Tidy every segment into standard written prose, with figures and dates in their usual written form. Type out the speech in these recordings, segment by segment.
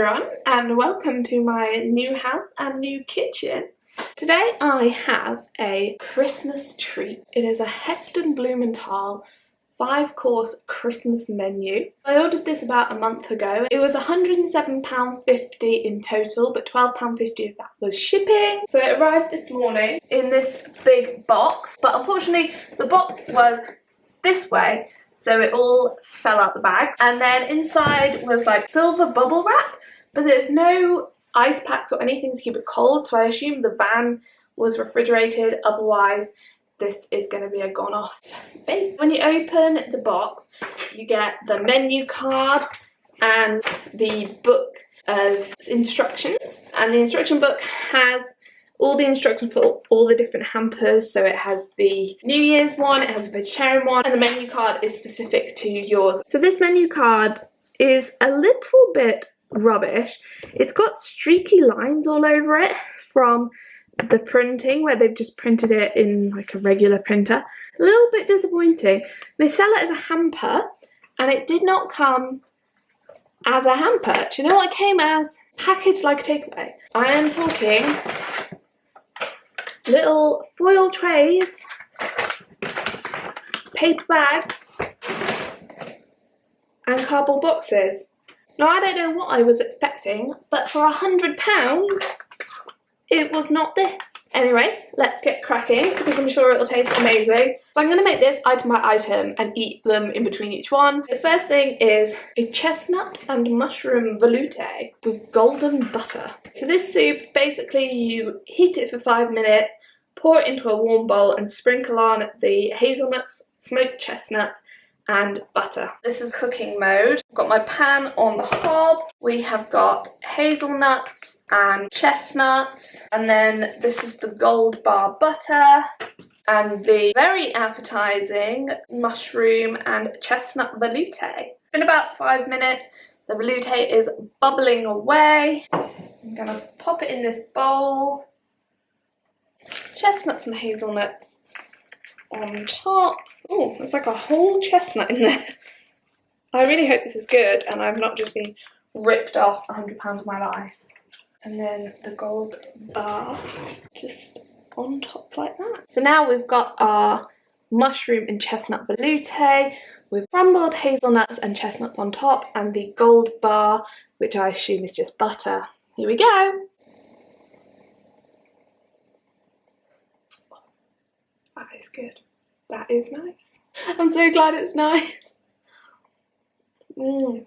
everyone, and welcome to my new house and new kitchen. Today I have a Christmas treat. It is a Heston Blumenthal 5-course Christmas menu. I ordered this about a month ago. It was £107.50 in total, but £12.50 of that was shipping. So it arrived this morning in this big box, but unfortunately the box was this way, so it all fell out the bag. And then inside was like silver bubble wrap, but there's no ice packs or anything to keep it cold, so I assume the van was refrigerated, otherwise this is going to be a gone off bin. When you open the box, you get the menu card and the book of instructions, and the instruction book has all the instructions for all the different hampers. So it has the New Year's one, it has a vegetarian one, and the menu card is specific to yours. So this menu card is a little bit rubbish. It's got streaky lines all over it from the printing, where they've just printed it in like a regular printer. A little bit disappointing. They sell it as a hamper, and it did not come as a hamper. Do you know what it came as? Packaged like a takeaway. I am talking little foil trays, paper bags, and cardboard boxes. Now I don't know what I was expecting, but for £100, it was not this. Anyway, let's get cracking because I'm sure it'll taste amazing. So I'm going to make this item by item and eat them in between each one. The first thing is a chestnut and mushroom veloute with golden butter. So this soup, basically you heat it for 5 minutes, pour it into a warm bowl and sprinkle on the hazelnuts, smoked chestnuts and butter. This is cooking mode. I've got my pan on the hob. We have got hazelnuts and chestnuts, and then this is the gold bar butter and the very appetizing mushroom and chestnut veloute. In about 5 minutes, the veloute is bubbling away. I'm gonna pop it in this bowl. Chestnuts and hazelnuts on top. Oh, there's like a whole chestnut in there. I really hope this is good and I've not just been ripped off £100 of my life. And then the gold bar just on top like that. So now we've got our mushroom and chestnut veloute with crumbled hazelnuts and chestnuts on top, and the gold bar, which I assume is just butter. Here we go. That is good. That is nice. I'm so glad it's nice.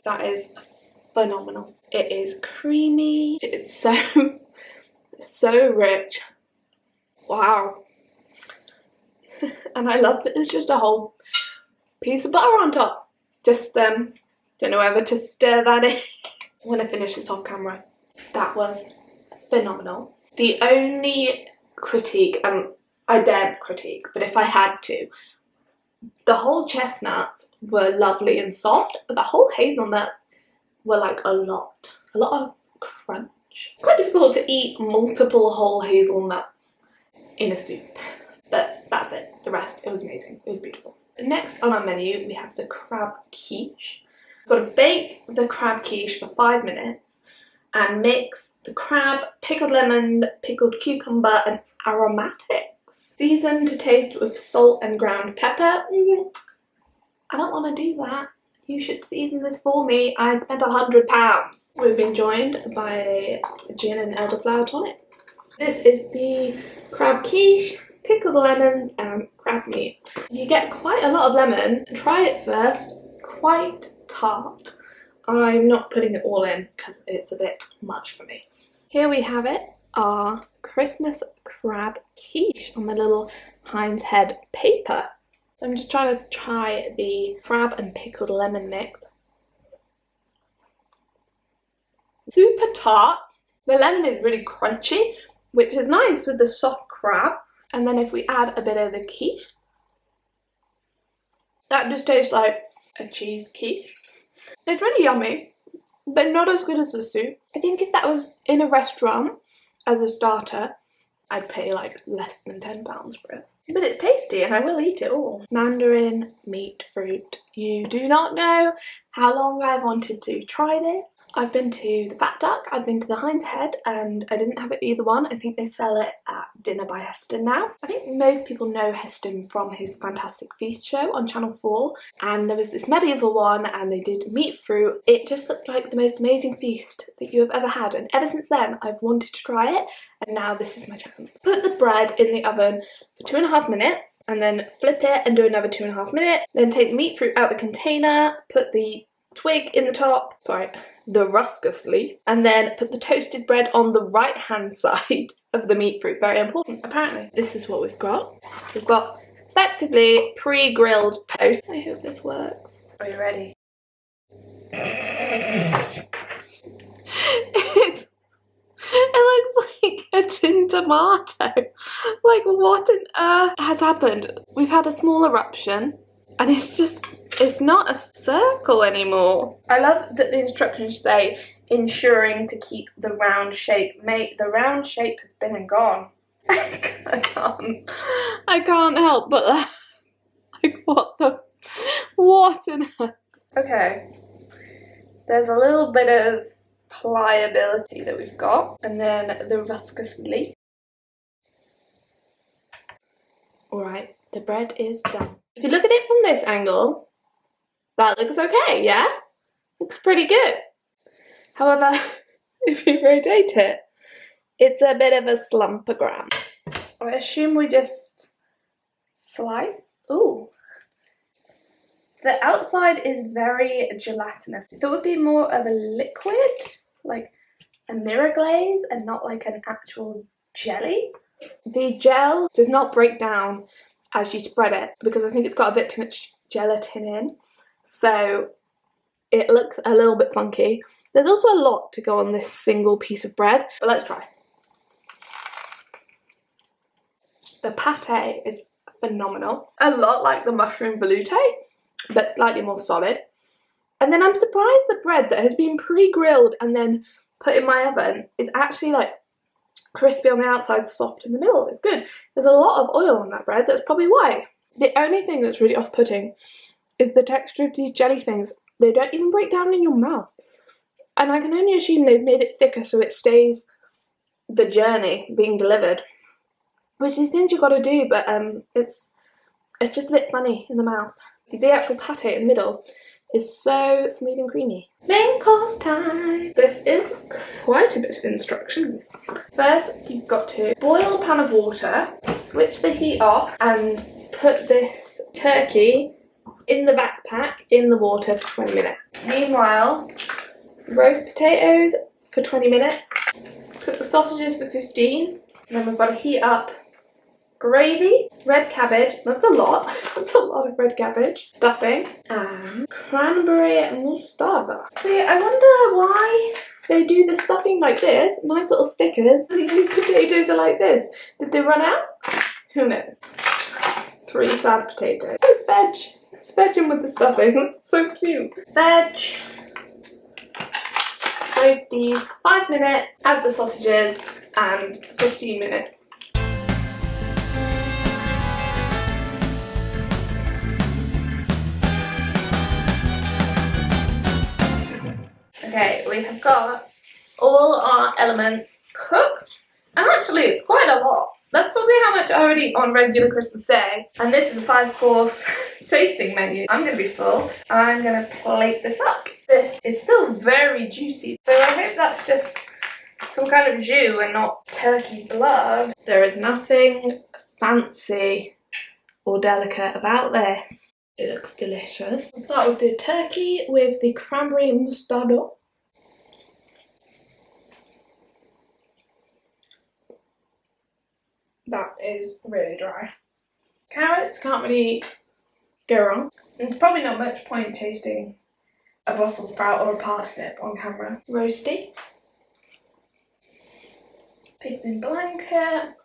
That is phenomenal. It is creamy. It's so rich. Wow. And I love that there's just a whole piece of butter on top. Just don't know whether to stir that in. I'm gonna finish this off camera. That was phenomenal. The only critique, I daren't critique, but if I had to, the whole chestnuts were lovely and soft, but the whole hazelnuts were like a lot of crunch. It's quite difficult to eat multiple whole hazelnuts in a soup, but that's it. The rest, it was amazing. It was beautiful. Next on our menu, we have the crab quiche. We've got to bake the crab quiche for 5 minutes and mix the crab, pickled lemon, pickled cucumber, and aromatics. Season to taste with salt and ground pepper. I don't want to do that. You should season this for me. I spent £100. We've been joined by gin and elderflower tonic. This is the crab quiche, pickled lemons and crab meat. You get quite a lot of lemon. Try it first. Quite tart. I'm not putting it all in because it's a bit much for me. Here we have it. Our Christmas crab quiche on the little Heinz head paper. So I'm just trying to try the crab and pickled lemon mix. Super tart. The lemon is really crunchy, which is nice with the soft crab. And then if we add a bit of the quiche, that just tastes like a cheese quiche. It's really yummy, but not as good as the soup. I think if that was in a restaurant as a starter, I'd pay like less than £10 for it. But it's tasty and I will eat it all. Mandarin meat fruit. You do not know how long I've wanted to try this. I've been to the Fat Duck, I've been to the Hind's Head, and I didn't have it either one. I think they sell it at Dinner by Heston now. I think most people know Heston from his Fantastic Feast show on Channel 4, and there was this medieval one and they did meat fruit. It just looked like the most amazing feast that you have ever had, and ever since then I've wanted to try it, and now this is my chance. Put the bread in the oven for 2.5 minutes and then flip it and do another 2.5 minutes. Then take the meat fruit out the container, put the twig in the top, the ruscus leaf, and then put the toasted bread on the right hand side of the meat fruit. Very important, apparently. This is what we've got. We've got effectively pre-grilled toast. I hope this works. Are you ready? It looks like a tin tomato. Like, what on earth has happened? We've had a small eruption and it's not a circle anymore. I love that the instructions say ensuring to keep the round shape. Mate, the round shape has been and gone. I can't help but laugh. Like, what on earth? Okay, there's a little bit of pliability that we've got, and then the ruscus leaf. Alright, the bread is done. If you look at it from this angle, that looks okay, yeah? Looks pretty good. However, if you rotate it, it's a bit of a slumpogram. I assume we just slice. Ooh. The outside is very gelatinous. If it would be more of a liquid, like a mirror glaze and not like an actual jelly. The gel does not break down as you spread it because I think it's got a bit too much gelatin in. So it looks a little bit funky. There's also a lot to go on this single piece of bread, but let's try. The pate is phenomenal. A lot like the mushroom veloute, but slightly more solid. And then I'm surprised the bread that has been pre-grilled and then put in my oven is actually like crispy on the outside, soft in the middle. It's good. There's a lot of oil on that bread, that's probably why. The only thing that's really off-putting is the texture of these jelly things. They don't even break down in your mouth. And I can only assume they've made it thicker so it stays the journey being delivered. Which is things you've got to do, but it's just a bit funny in the mouth. The actual pate in the middle is so smooth and creamy. Main course time! This is quite a bit of instructions. First, you've got to boil a pan of water, switch the heat off, and put this turkey in the backpack in the water for 20 minutes. Meanwhile, roast potatoes for 20 minutes, cook the sausages for 15, and then we've got to heat up gravy, red cabbage, that's a lot of red cabbage, stuffing, and cranberry mostarda. See, I wonder why they do the stuffing like this, nice little stickers, and the potatoes are like this. Did they run out? Who knows? 3 sad potatoes. It's veg. It's veg in with the stuffing. So cute. Veg. Roasty. 5 minutes. Add the sausages and 15 minutes. Okay, we have got all our elements cooked, and actually it's quite a lot. That's probably how much I would eat on regular Christmas Day. And this is a 5-course tasting menu. I'm going to be full. I'm going to plate this up. This is still very juicy, so I hope that's just some kind of jus and not turkey blood. There is nothing fancy or delicate about this. It looks delicious. I'll start with the turkey with the cranberry mostarda. That is really dry. Carrots, can't really go wrong. There's probably not much point tasting a Brussels sprout or a parsnip on camera. Roasty. Pigs in blanket.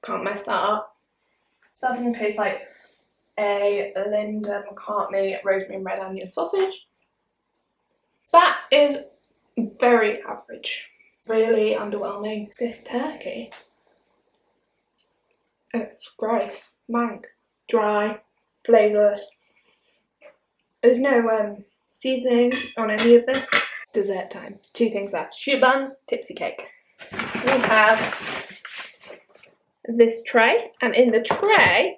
Can't mess that up. Something tastes like a Linda McCartney rosemary and red onion sausage. That is very average. Really underwhelming. This turkey, it's gross, mank, dry, flavourless. There's no seasoning on any of this. Dessert time. 2 things left. Choux buns, tipsy cake. We have this tray, and in the tray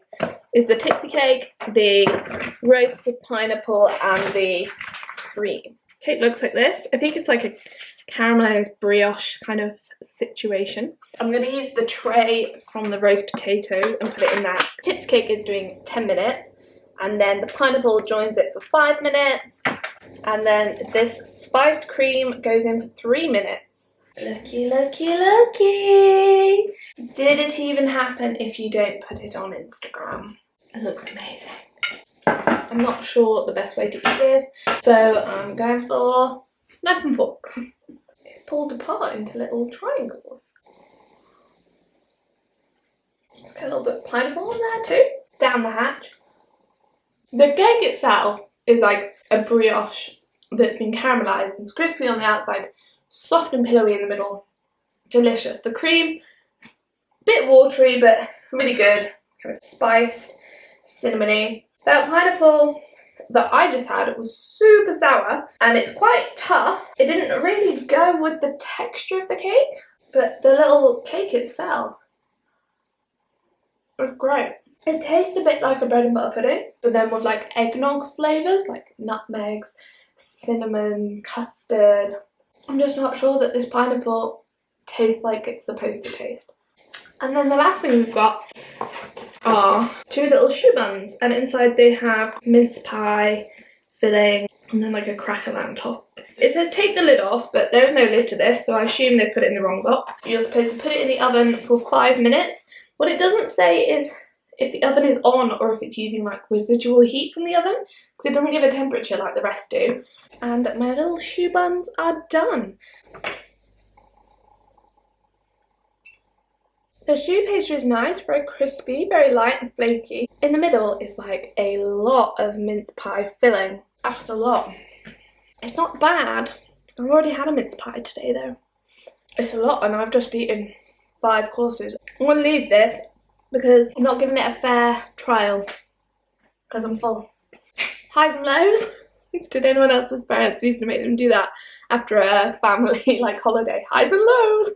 is the tipsy cake, the roasted pineapple, and the cream. Cake looks like this. I think it's like a caramelized brioche kind of situation. I'm going to use the tray from the roast potatoes and put it in that. Tipsy cake is doing 10 minutes, and then the pineapple joins it for 5 minutes, and then this spiced cream goes in for 3 minutes. Looky, looky, looky! Did it even happen if you don't put it on Instagram? It looks amazing. I'm not sure the best way to eat this, so I'm going for knife and fork. It's pulled apart into little triangles. Let's get a little bit of pineapple on there too. Down the hatch. The cake itself is like a brioche that's been caramelized and it's crispy on the outside, soft and pillowy in the middle. Delicious. The cream, bit watery but really good. Kind of spiced, cinnamony. That pineapple that I just had was super sour and it's quite tough. It didn't really go with the texture of the cake, but the little cake itself was great. It tastes a bit like a bread and butter pudding, but then with like eggnog flavours, like nutmegs, cinnamon, custard. I'm just not sure that this pineapple tastes like it's supposed to taste. And then the last thing we've got are 2 little choux buns, and inside they have mince pie filling and then like a cracker on top. It says take the lid off, but there's no lid to this, so I assume they put it in the wrong box. You're supposed to put it in the oven for 5 minutes. What it doesn't say is if the oven is on or if it's using like residual heat from the oven, because it doesn't give a temperature like the rest do. And my little choux buns are done. The choux pastry is nice, very crispy, very light and flaky. In the middle is like a lot of mince pie filling. That's a lot. It's not bad. I've already had a mince pie today though. It's a lot and I've just eaten 5 courses. I'm going to leave this because I'm not giving it a fair trial because I'm full. Highs and lows. Did anyone else's parents used to make them do that after a family like holiday? Highs and lows.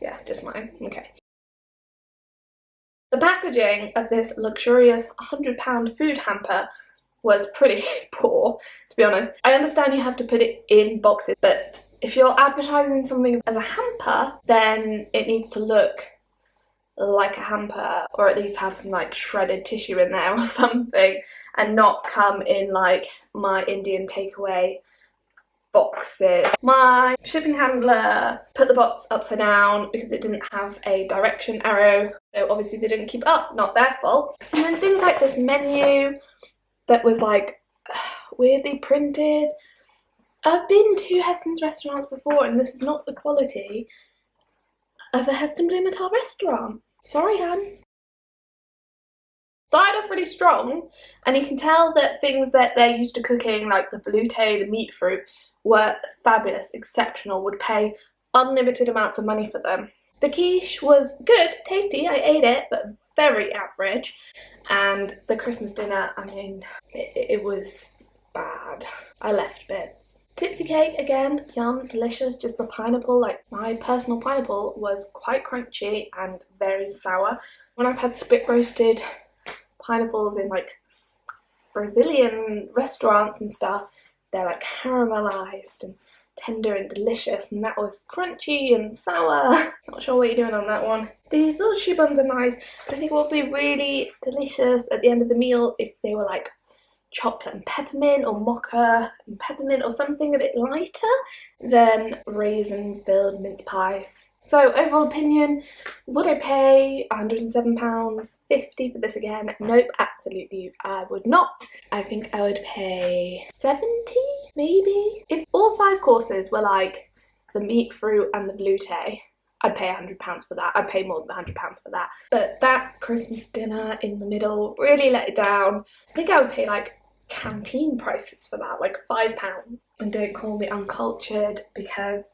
Yeah, just mine. Okay. The packaging of this luxurious £100 food hamper was pretty poor, to be honest. I understand you have to put it in boxes, but if you're advertising something as a hamper, then it needs to look like a hamper, or at least have some like shredded tissue in there or something, and not come in like my Indian takeaway boxes. My shipping handler put the box upside down because it didn't have a direction arrow, so obviously they didn't keep up, not their fault. And then things like this menu that was like weirdly printed. I've been to Heston's restaurants before and this is not the quality of a Heston Blumenthal restaurant. Sorry, hun. Started off really strong, and you can tell that things that they're used to cooking, like the veloute, the meat fruit, were fabulous, exceptional, would pay unlimited amounts of money for them. The quiche was good, tasty, I ate it, but very average. And the Christmas dinner, I mean, it was bad. I left bits. Tipsy cake, again, yum, delicious, just the pineapple, like my personal pineapple was quite crunchy and very sour. When I've had spit roasted pineapples in like Brazilian restaurants and stuff, they're like caramelized and tender and delicious, and that was crunchy and sour. Not sure what you're doing on that one. These little choux buns are nice, but I think it would be really delicious at the end of the meal if they were like chocolate and peppermint, or mocha and peppermint, or something a bit lighter than raisin filled mince pie. So overall opinion, would I pay £107.50 for this again? Nope, absolutely I would not. I think I would pay 70 maybe. If all 5 courses were like the meat, fruit and the veloute, I'd pay £100 for that. I'd pay more than £100 for that. But that Christmas dinner in the middle really let it down. I think I would pay like canteen prices for that, like £5. And don't call me uncultured because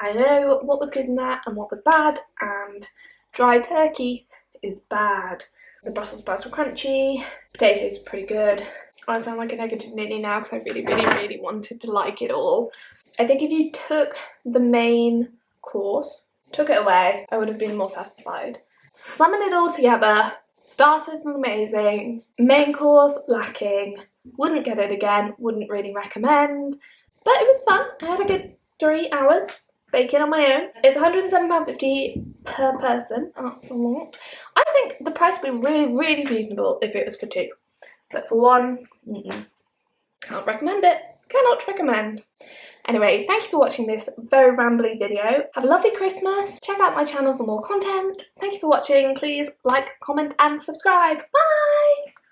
I know what was good in that and what was bad, and dry turkey is bad. The Brussels sprouts were crunchy, potatoes were pretty good, I sound like a negative ninny now because I really wanted to like it all. I think if you took the main course, took it away, I would have been more satisfied. Summon it all together. Starters were amazing. Main course lacking. Wouldn't get it again. Wouldn't really recommend. But it was fun. I had a good 3 hours baking on my own. It's £107.50 per person. That's a lot. I think the price would be really reasonable if it was for 2. But for 1, can't recommend it. Cannot recommend. Anyway, thank you for watching this very rambly video. Have a lovely Christmas. Check out my channel for more content. Thank you for watching. Please like, comment and subscribe. Bye!